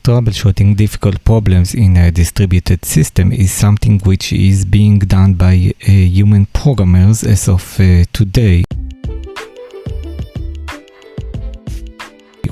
troubleshooting difficult problems in a distributed system is something which is being done by human programmers as of today.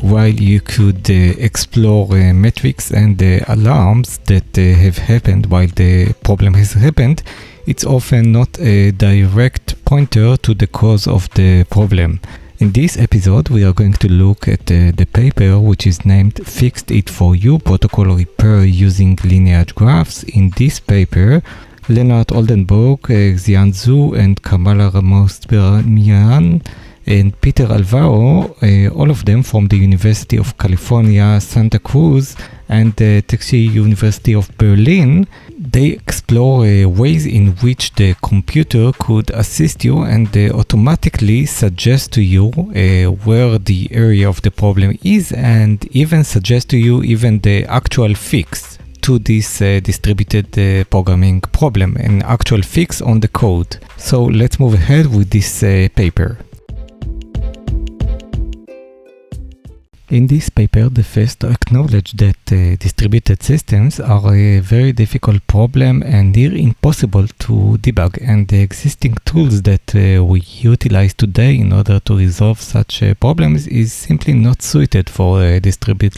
While you could explore metrics and alarms that have happened while the problem has happened, it's often not a direct pointer to the cause of the problem. In this episode, we are going to look at the paper which is named Fixed It For You Protocol Repair Using Lineage Graphs. In this paper, Leonard Oldenburg, Xian Zhu, and Kamala Ramos-Bermian and Peter Alvaro, all of them from the University of California, Santa Cruz, and the Technische University of Berlin, they explore ways in which the computer could assist you and automatically suggest to you where the area of the problem is, and even suggest to you even the actual fix to this distributed programming problem, an actual fix on the code. So let's move ahead with this paper. In this paper, the first acknowledge that distributed systems are a very difficult problem and near impossible to debug, and the existing tools that we utilize today in order to resolve such problems is simply not suited for distributed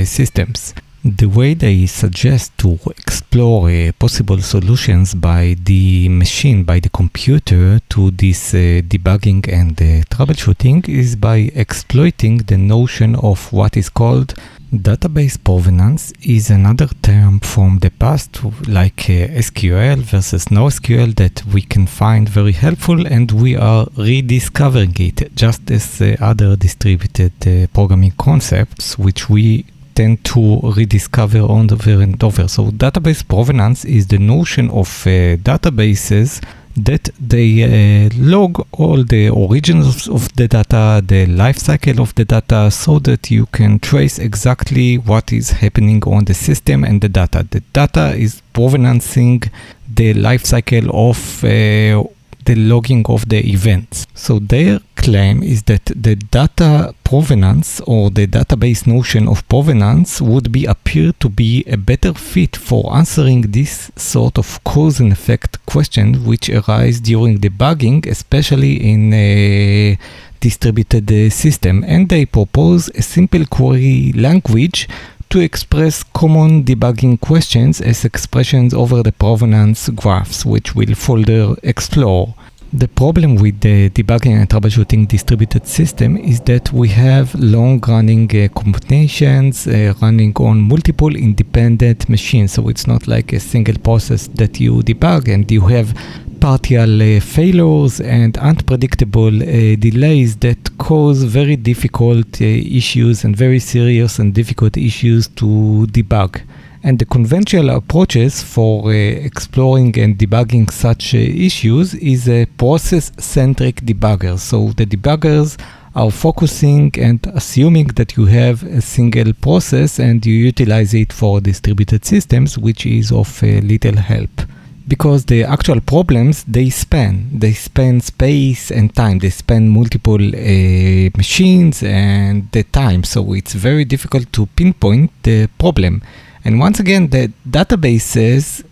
systems. The way they suggest to explore possible solutions by the machine, by the computer, to this debugging and troubleshooting is by exploiting the notion of what is called database provenance. Is another term from the past, like SQL versus NoSQL, that we can find very helpful, and we are rediscovering it, just as other distributed programming concepts, which we tend to rediscover over and over. So database provenance is the notion of databases that they log all the origins of the data, the life cycle of the data, so that you can trace exactly what is happening on the system and the data. The data is provenancing the life cycle of the logging of the events. So their claim is that the data provenance, or the database notion of provenance, would appear to be a better fit for answering this sort of cause and effect question which arise during debugging, especially in a distributed system. And they propose a simple query language to express common debugging questions as expressions over the provenance graphs, which we'll further explore. The problem with the debugging and troubleshooting distributed system is that we have long-running computations running on multiple independent machines. So it's not like a single process that you debug, and you have partial failures and unpredictable delays that cause very difficult issues and very serious and difficult issues to debug. And the conventional approaches for exploring and debugging such issues is a process-centric debugger. So the debuggers are focusing and assuming that you have a single process and you utilize it for distributed systems, which is of little help. Because the actual problems, they span space and time. They span multiple machines and the time. So it's very difficult to pinpoint the problem. And once again, the databases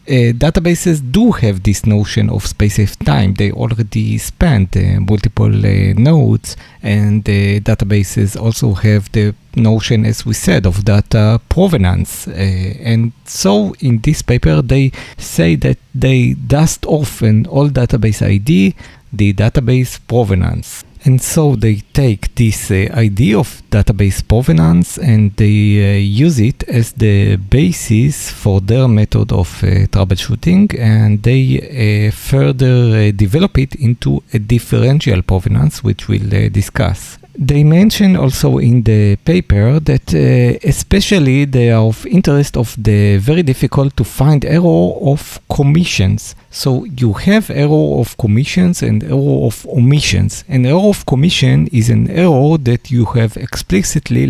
do have this notion of space and time. They already span multiple nodes, and the databases also have the notion, as we said, of data provenance. And so in this paper, they say that they dust off an old database ID, the database provenance. And so they take this idea of database provenance and they use it as the basis for their method of troubleshooting, and they further develop it into a differential provenance, which we'll discuss. They mention also in the paper that especially they are of interest of the very difficult to find error of commissions. So you have error of commissions and error of omissions. An error of commission is an error that you have explicitly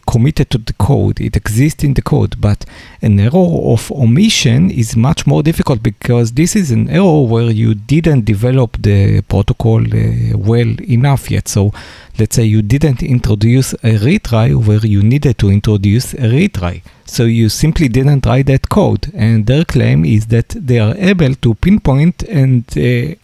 committed to the code. It exists in the code, but An error of omission is much more difficult because this is an error where you didn't develop the protocol well enough yet. So let's say you didn't introduce a retry where you needed to introduce a retry. So you simply didn't write that code. And their claim is that they are able to pinpoint and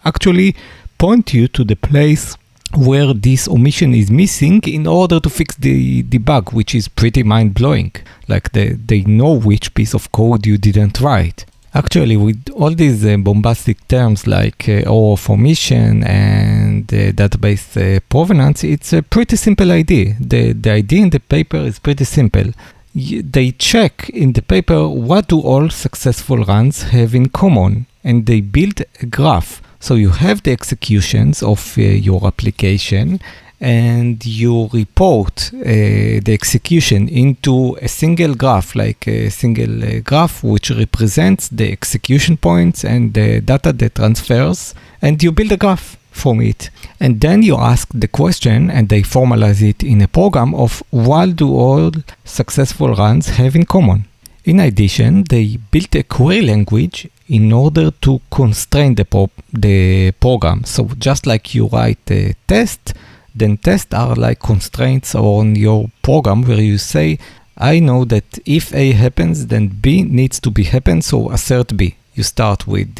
actually point you to the place where this omission is missing in order to fix the bug, which is pretty mind-blowing. Like they know which piece of code you didn't write. Actually, with all these bombastic terms like error of omission and database provenance, it's a pretty simple idea. The idea in the paper is pretty simple. They check in the paper what do all successful runs have in common, and they build a graph. So you have the executions of your application, and you report the execution into a single graph, like a single graph which represents the execution points and the data that transfers, and you build a graph from it. And then you ask the question, and they formalize it in a program of what do all successful runs have in common. In addition, they built a query language in order to constrain the program. So just like you write a test, then tests are like constraints on your program where you say, I know that if A happens, then B needs to be happen, so assert B. You start with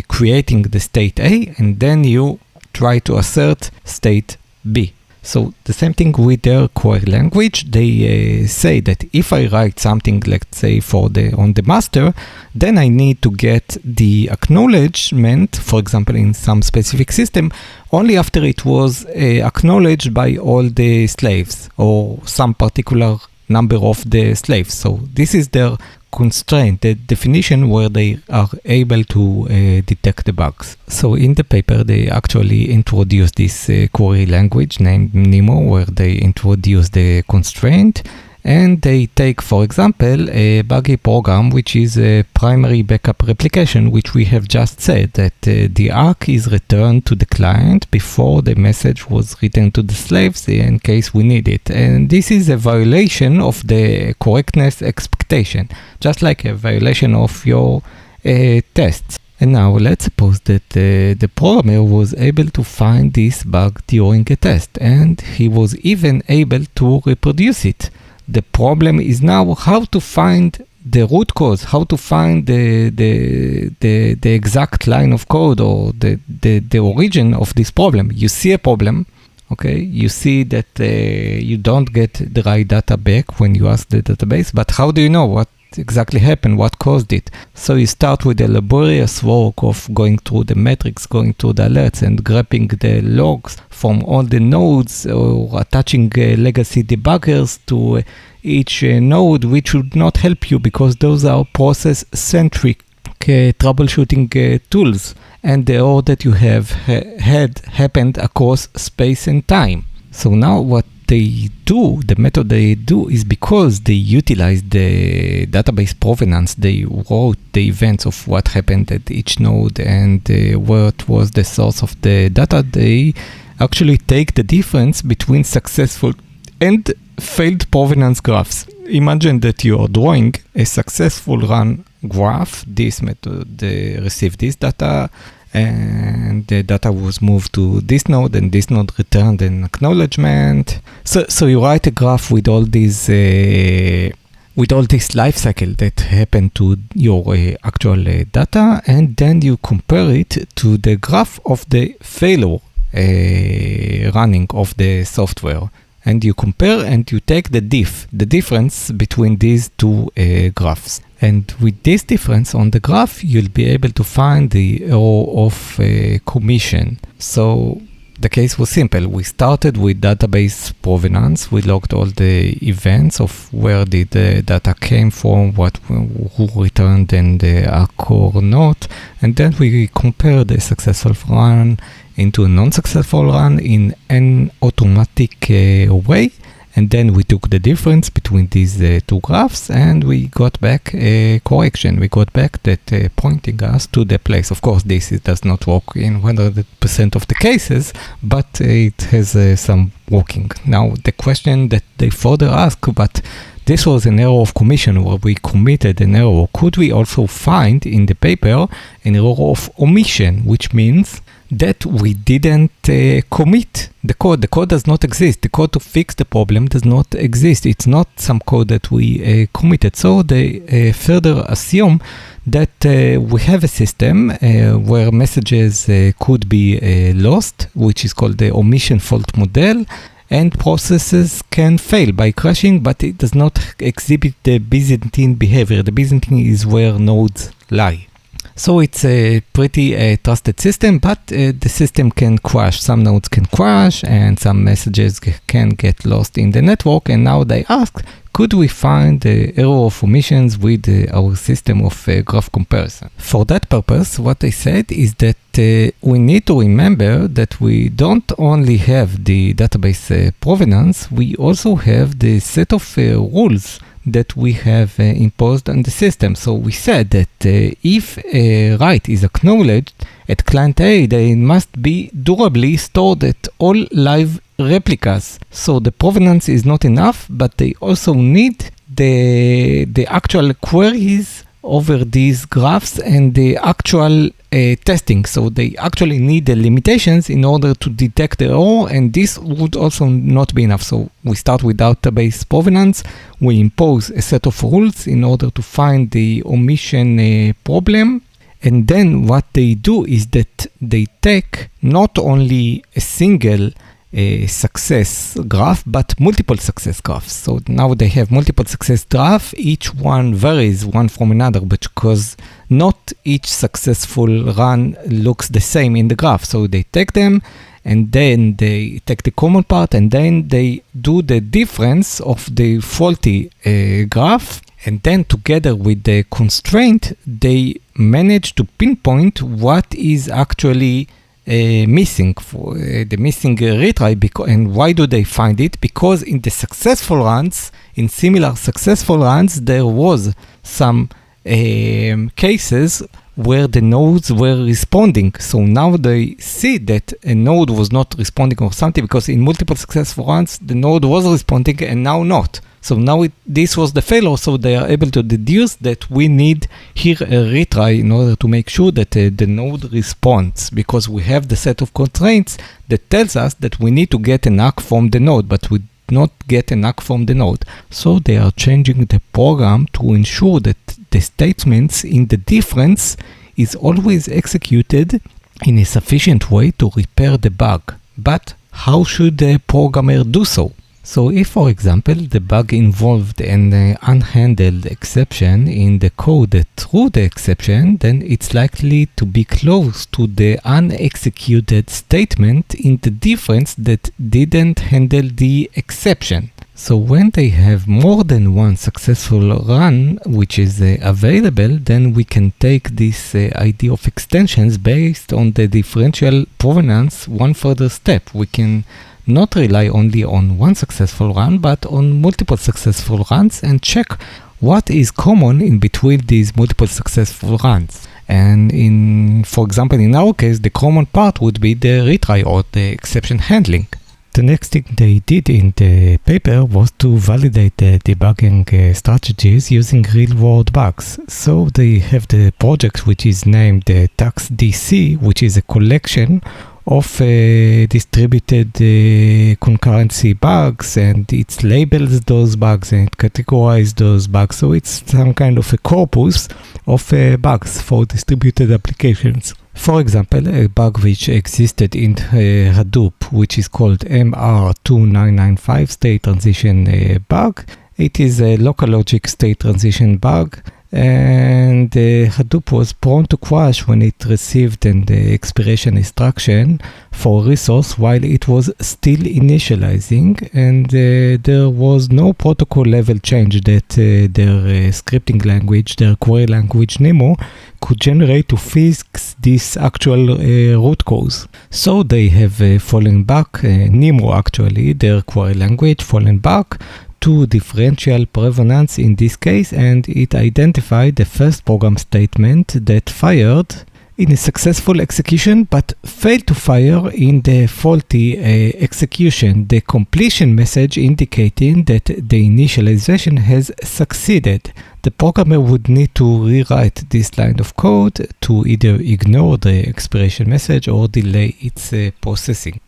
creating the state A, and then you try to assert state B. So the same thing with their query language. They say that if I write something, let's say on the master, then I need to get the acknowledgement, for example, in some specific system, only after it was acknowledged by all the slaves or some particular number of the slaves. So this is their constraint, the definition where they are able to detect the bugs. So in the paper, they actually introduce this query language named Nemo, where they introduce the constraint, and they take, for example, a buggy program, which is a primary backup replication, which we have just said that the ARC is returned to the client before the message was returned to the slaves in case we need it. And this is a violation of the correctness expectation, just like a violation of your tests. And now let's suppose that the programmer was able to find this bug during a test, and he was even able to reproduce it. The problem is now how to find the root cause, how to find the exact line of code or the origin of this problem. You see a problem, okay? You see that you don't get the right data back when you ask the database, but how do you know what exactly happened, what caused it? So you start with the laborious work of going through the metrics, going through the alerts, and grabbing the logs from all the nodes, or attaching legacy debuggers to each node, which would not help you because those are process-centric troubleshooting tools, and the error that you have had happened across space and time. So now what they do, the method they do, is because they utilize the database provenance, they wrote the events of what happened at each node and what was the source of the data. They actually take the difference between successful and failed provenance graphs. Imagine that you are drawing a successful run graph. This method received this data, and the data was moved to this node, and this node returned an acknowledgement. So you write a graph with all these life cycle that happened to your actual data, and then you compare it to the graph of the failure running of the software. And you compare and you take the difference between these two graphs. And with this difference on the graph, you'll be able to find the error of commission. So the case was simple. We started with database provenance. We logged all the events of where did the data came from, who returned and the ARC or not. And then we compared the successful run into a non-successful run in an automatic way. And then we took the difference between these two graphs, and we got back a correction. We got back that pointing us to the place. Of course, this does not work in 100% of the cases, but it has some working. Now, the question that they further ask, but this was an error of commission where we committed an error. Could we also find in the paper an error of omission, which means that we didn't commit the code. The code does not exist. The code to fix the problem does not exist. It's not some code that we committed. So they further assume that we have a system where messages could be lost, which is called the omission fault model, and processes can fail by crashing, but it does not exhibit the Byzantine behavior. The Byzantine is where nodes lie. So it's a pretty trusted system, but the system can crash. Some nodes can crash and some messages can get lost in the network. And now they ask, could we find the error of omissions with our system of graph comparison? For that purpose, what they said is that we need to remember that we don't only have the database provenance, we also have the set of rules that we have imposed on the system. So we said that if a write is acknowledged at client A, they must be durably stored at all live replicas. So the provenance is not enough, but they also need the actual queries over these graphs and the actual testing. So they actually need the limitations in order to detect the error, and this would also not be enough. So we start with database provenance, we impose a set of rules in order to find the omission problem, and then what they do is that they take not only a single success graph, but multiple success graphs. So now they have multiple success graph. Each one varies one from another, because not each successful run looks the same in the graph. So they take them and then they take the common part and then they do the difference of the faulty graph. And then together with the constraint, they manage to pinpoint what is actually missing, for the missing retry. And why do they find it? Because in the successful runs, in similar successful runs, there was some cases where the nodes were responding. So now they see that a node was not responding or something, because in multiple successful runs, the node was responding and now not. So now this was the failure, so they are able to deduce that we need here a retry in order to make sure that the node responds, because we have the set of constraints that tells us that we need to get an ACK from the node, but we not get an ACK from the node. So they are changing the program to ensure that the statements in the difference is always executed in a sufficient way to repair the bug. But how should the programmer do so? So if, for example, the bug involved an unhandled exception in the code that threw the exception, then it's likely to be close to the unexecuted statement in the difference that didn't handle the exception. So when they have more than one successful run which is available, then we can take this idea of extensions based on the differential provenance one further step. We can not rely only on one successful run, but on multiple successful runs and check what is common in between these multiple successful runs. And for example, in our case, the common part would be the retry or the exception handling. The next thing they did in the paper was to validate the debugging strategies using real-world bugs. So they have the project which is named TaxDC, which is a collection of distributed concurrency bugs, and it labels those bugs and categorizes those bugs. So it's some kind of a corpus of bugs for distributed applications. For example, a bug which existed in Hadoop, which is called MR2995 state transition bug. It is a local logic state transition bug, and Hadoop was prone to crash when it received an expiration instruction for a resource while it was still initializing, and there was no protocol level change that their scripting language, their query language Nemo, could generate to fix this actual root cause. So they have fallen back, Nemo actually, their query language, fallen back to differential provenance in this case, and it identified the first program statement that fired in a successful execution but failed to fire in the faulty execution the completion message indicating that the initialization has succeeded. The programmer would need to rewrite this line of code to either ignore the expiration message or delay its processing.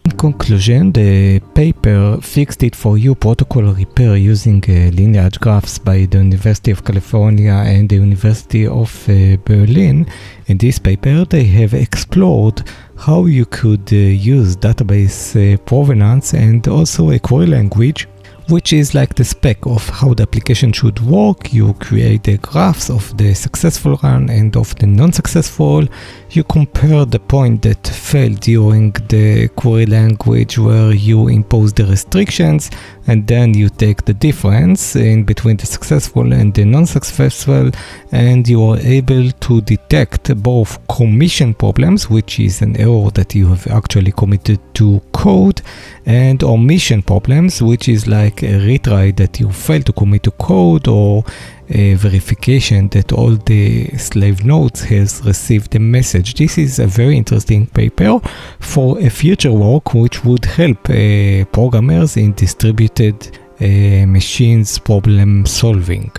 In conclusion, the paper fixed it for you protocol repair using lineage graphs by the University of California and the University of Berlin. In this paper, they have explored how you could use database provenance and also a query language, which is like the spec of how the application should work. You create the graphs of the successful run and of the non-successful. You compare the point that failed during the query language where you impose the restrictions, and then you take the difference in between the successful and the non-successful, and you are able to detect both commission problems, which is an error that you have actually committed to code, and omission problems, which is like a retry that you failed to commit to code, or a verification that all the slave nodes has received the message. This is a very interesting paper for a future work which would help programmers in distributed machines problem solving.